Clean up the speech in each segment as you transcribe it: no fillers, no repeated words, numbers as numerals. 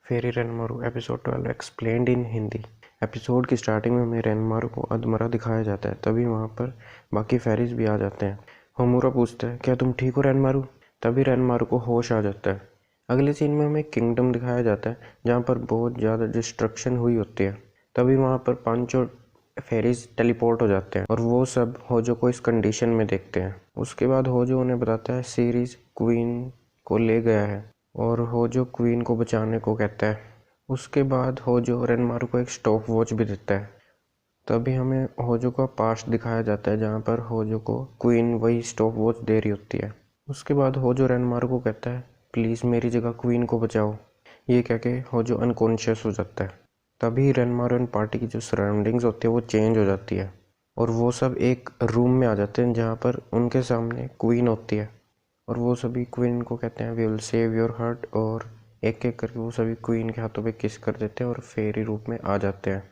Pheri Renmaru episode 12 explained in Hindi. Episode की starting में हमें रेनमारू को अधमरा दिखाया जाता है। तभी वहाँ पर बाकी फेरीज भी आ जाते हैं। होमुरा पूछता है, क्या तुम ठीक हो रेनमारू? तभी रेनमारू को होश आ जाता है। अगले सीन में हमें किंगडम दिखाया जाता है जहाँ पर बहुत ज़्यादा डिस्ट्रक्शन हुई होती है। तभी वहाँ पर पांचों फेरीज टेलीपोर्ट हो जाते हैं और वो सब होजो को इस कंडीशन में देखते हैं। उसके बाद होजो उन्हें बताता है सीरीज क्वीन को ले गया है और होजो क्वीन को बचाने को कहता है। उसके बाद होजो रेनमारू को एक स्टॉप वॉच भी देता है। तभी हमें होजो का पास्ट दिखाया जाता है जहाँ पर होजो को क्वीन वही स्टॉप वॉच दे रही होती है। उसके बाद होजो रेनमारू को कहता है, प्लीज़ मेरी जगह क्वीन को बचाओ। ये कह के होजो अनकॉन्शियस हो जाता है। तभी रेनमारू एंड पार्टी की जो सराउंडिंग्स होती है वो चेंज हो जाती है और वो सब एक रूम में आ जाते हैं जहाँ पर उनके सामने क्वीन होती है और वो सभी क्वीन को कहते हैं we will save your heart, और एक एक करके वो सभी क्वीन के हाथों पे किस कर देते हैं और फेरी रूप में आ जाते हैं।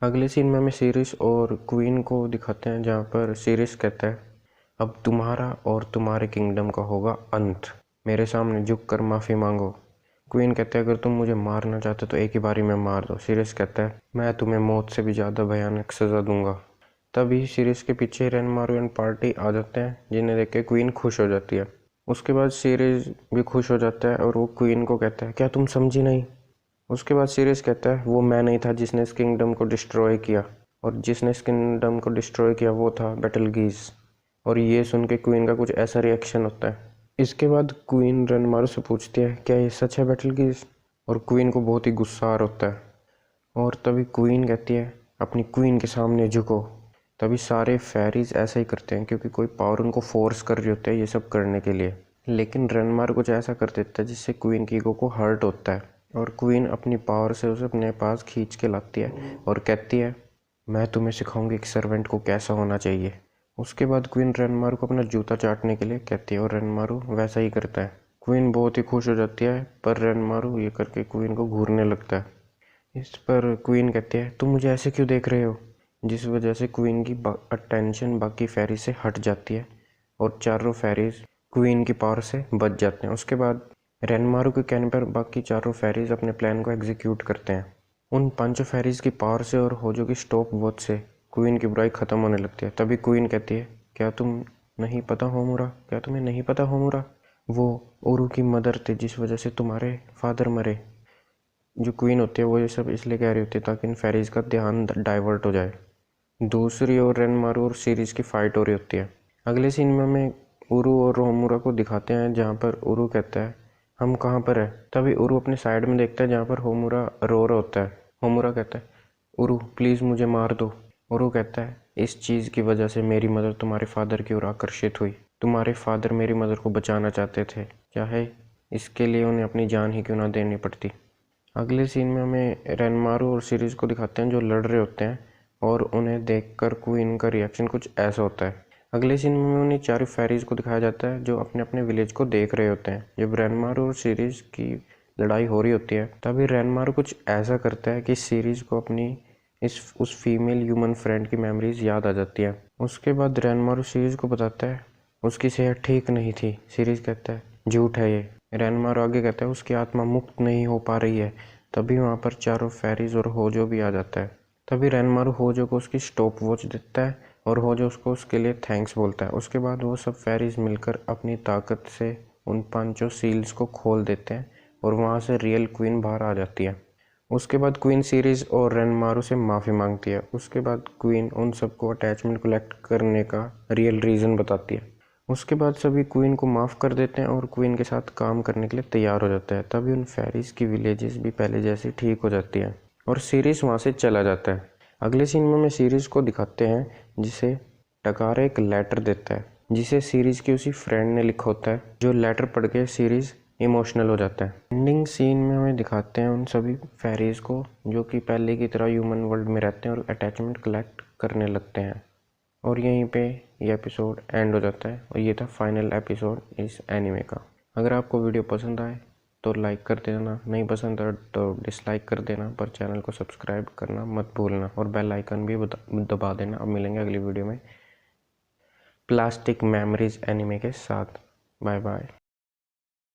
अगले सीन में हमें सीरिस और क्वीन को दिखाते हैं जहाँ पर सीरिस कहता है, अब तुम्हारा और तुम्हारे किंगडम का होगा अंत, मेरे सामने झुक कर माफ़ी मांगो। क्वीन कहते हैं, अगर तुम मुझे मारना चाहते तो एक ही बारी में मार दो। सीरिस कहता है, मैं तुम्हें मौत से भी ज़्यादा भयानक सज़ा दूंगा। तभी सीरिस के पीछे रेनमारू एंड पार्टी आ जाते हैं जिन्हें देख के क्वीन खुश हो जाती है। उसके बाद सीरीज भी खुश हो जाता है और वो क्वीन को कहता है, क्या तुम समझी नहीं? उसके बाद सीरीज कहता है, वो मैं नहीं था जिसने इस किंगडम को डिस्ट्रॉय किया, और जिसने इस किंगडम को डिस्ट्रॉय किया वो था बेटलगीज। और ये सुन के क्वीन का कुछ ऐसा रिएक्शन होता है। इसके बाद क्वीन रेनमारू से पूछती है, क्या ये सच है बेटलगीज? और क्वीन को बहुत ही गुस्सा आ होता है और तभी क्वीन कहती है, अपनी क्वीन के सामने झुको। तभी सारे फेरीज ऐसा ही करते हैं क्योंकि कोई पावर उनको फोर्स कर रही होती है ये सब करने के लिए। लेकिन रेनमारू कुछ ऐसा कर देता है जिससे क्वीन की ईगो को हर्ट होता है और क्वीन अपनी पावर से उसे अपने पास खींच के लाती है और कहती है, मैं तुम्हें सिखाऊंगी कि सर्वेंट को कैसा होना चाहिए। उसके बाद क्वीन रेनमारू को अपना जूता चाटने के लिए कहती है और रेनमारू वैसा ही करता है। क्वीन बहुत ही खुश हो जाती है पर रेनमारू ये करके क्वीन को घूरने लगता है। इस पर क्वीन कहती है, तुम मुझे ऐसे क्यों देख रहे हो? जिस वजह से क्वीन की अटेंशन बाकी फेरी से हट जाती है और चारों फेरीज क्वीन की पावर से बच जाते हैं। उसके बाद रेनमारू के कहने पर बाकी चारों फेरीज अपने प्लान को एग्जीक्यूट करते हैं। उन पांचों फेरीज की पावर से और होजो की स्टॉप वॉच से क्वीन की बुराई खत्म होने लगती है। तभी क्वीन कहती है, क्या तुम्हें नहीं पता होमुरा, वो ओरू की मदर थे जिस वजह से तुम्हारे फादर मरे। जो क्वीन होती है वो ये सब इसलिए कह रही होती है ताकि इन फेरीज का ध्यान डाइवर्ट हो जाए। दूसरी ओर रेनमारू और सीरीज की फाइट हो रही होती है। अगले सीन में हमें उरू और होमुरा को दिखाते हैं जहाँ पर उरू कहता है, हम कहाँ पर है? तभी उरू अपने साइड में देखता है जहाँ पर होमुरा रो रहा होता है। होमुरा कहता है, उरू प्लीज़ मुझे मार दो। उरू कहता है, इस चीज़ की वजह से मेरी मदर तुम्हारे फादर की ओर आकर्षित हुई। तुम्हारे फादर मेरी मदर को बचाना चाहते थे, चाहे इसके लिए उन्हें अपनी जान ही क्यों ना देनी पड़ती। अगले सीन में हमें रेनमारू और सीरीज को दिखाते हैं जो लड़ रहे होते हैं और उन्हें देखकर क्वीन का रिएक्शन कुछ ऐसा होता है। अगले सीन में उन्हें चारों फेरीज को दिखाया जाता है जो अपने अपने विलेज को देख रहे होते हैं। जब रेनमारू और सीरीज की लड़ाई हो रही होती है तभी रेनमारू कुछ ऐसा करता है कि सीरीज को अपनी उस फीमेल ह्यूमन फ्रेंड की मेमोरीज याद आ जाती है। उसके बाद रेनमारू सीरीज को बताता है उसकी सेहत ठीक नहीं थी। सीरीज कहता है, झूठ है ये। रेनमारू आगे कहता है, उसकी आत्मा मुक्त नहीं हो पा रही है। तभी वहाँ पर चारों फेरीज और होजो भी आ जाता है। तभी रेनमारू होजो को उसकी स्टॉप वॉच देता है और होजो उसको उसके लिए थैंक्स बोलता है। उसके बाद वो सब फेरीज मिलकर अपनी ताकत से उन पांचों सील्स को खोल देते हैं और वहाँ से रियल क्वीन बाहर आ जाती है। उसके बाद क्वीन सीरीज और रेनमारू से माफ़ी मांगती है। उसके बाद क्वीन उन सबको अटैचमेंट कलेक्ट करने का रियल रीज़न बताती है। उसके बाद सभी क्वीन को माफ़ कर देते हैं और क्वीन के साथ काम करने के लिए तैयार हो जाता है। तभी उन फेरीज की विलेजेस भी पहले जैसी ठीक हो जाती है और सीरीज वहाँ से चला जाता है। अगले सीन में हमें सीरीज को दिखाते हैं जिसे टकारा एक लेटर देता है जिसे सीरीज की उसी फ्रेंड ने लिखा होता है। जो लेटर पढ़ के सीरीज इमोशनल हो जाता है। एंडिंग सीन में हमें दिखाते हैं उन सभी फेरीज को जो कि पहले की तरह ह्यूमन वर्ल्ड में रहते हैं और अटैचमेंट कलेक्ट करने लगते हैं। और यहीं पे ये एपिसोड एंड हो जाता है और ये था फाइनल एपिसोड इस एनीमे का। अगर आपको वीडियो पसंद आए तो लाइक कर देना, नहीं पसंद आए तो डिसलाइक कर देना, पर चैनल को सब्सक्राइब करना मत भूलना और बेल आइकन भी दबा देना। अब मिलेंगे अगली वीडियो में प्लास्टिक मेमोरीज एनीमे के साथ। Bye bye.